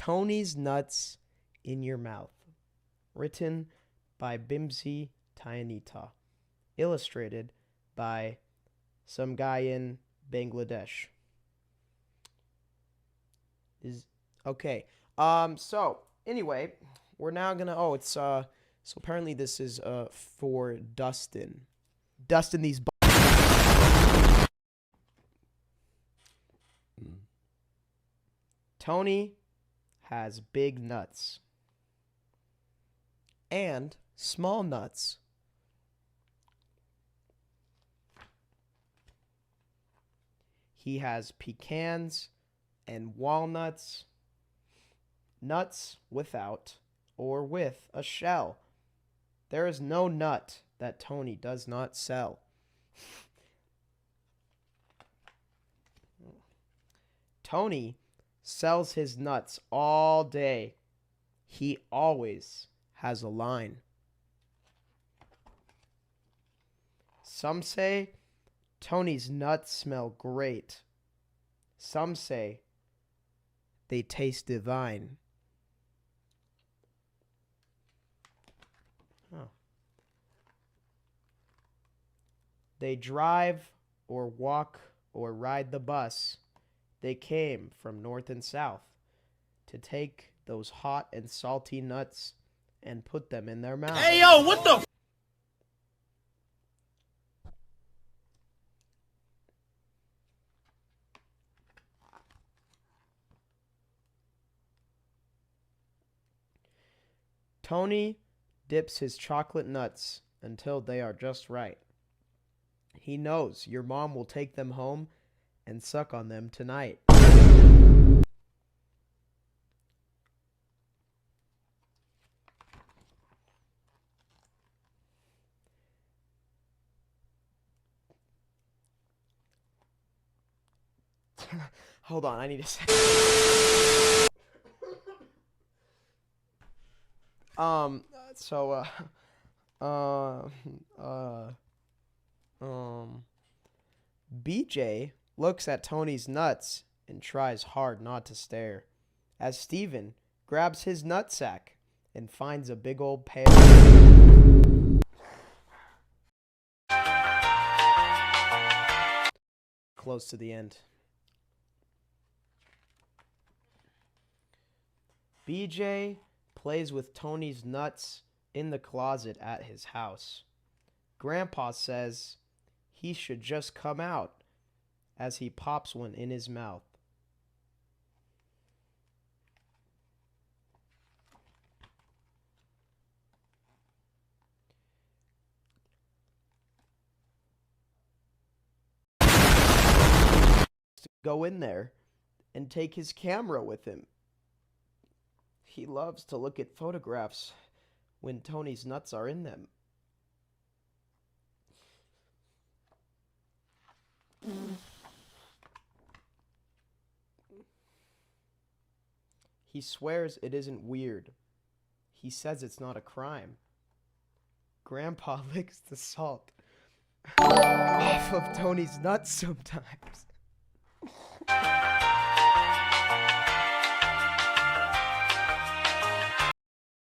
Tony's Nuts in Your Mouth. Written by Bimsi Tayanita. Illustrated by some guy in Bangladesh. Okay. So anyway, we're now gonna so apparently this is for Dustin. Dustin, these Tony has big nuts and small nuts. He has pecans and walnuts, nuts without or with a shell. There is no nut that Tony does not sell. Tony sells his nuts all day. He always has a line. Some say Tony's nuts smell great. Some say they taste divine. Oh. They drive or walk or ride the bus. They came from north and south to take those hot and salty nuts and put them in their mouth. Hey, yo, what the? Tony dips his chocolate nuts until they are just right. He knows your mom will take them home and suck on them tonight. Hold on, I need to say. BJ looks at Tony's nuts and tries hard not to stare as Steven grabs his nutsack and finds a big old pair. Close to the end. BJ plays with Tony's nuts in the closet at his house. Grandpa says he should just come out as he pops one in his mouth. Go in there and take his camera with him. He loves to look at photographs when Tony's nuts are in them. He swears it isn't weird. He says it's not a crime. Grandpa licks the salt off of Tony's nuts sometimes.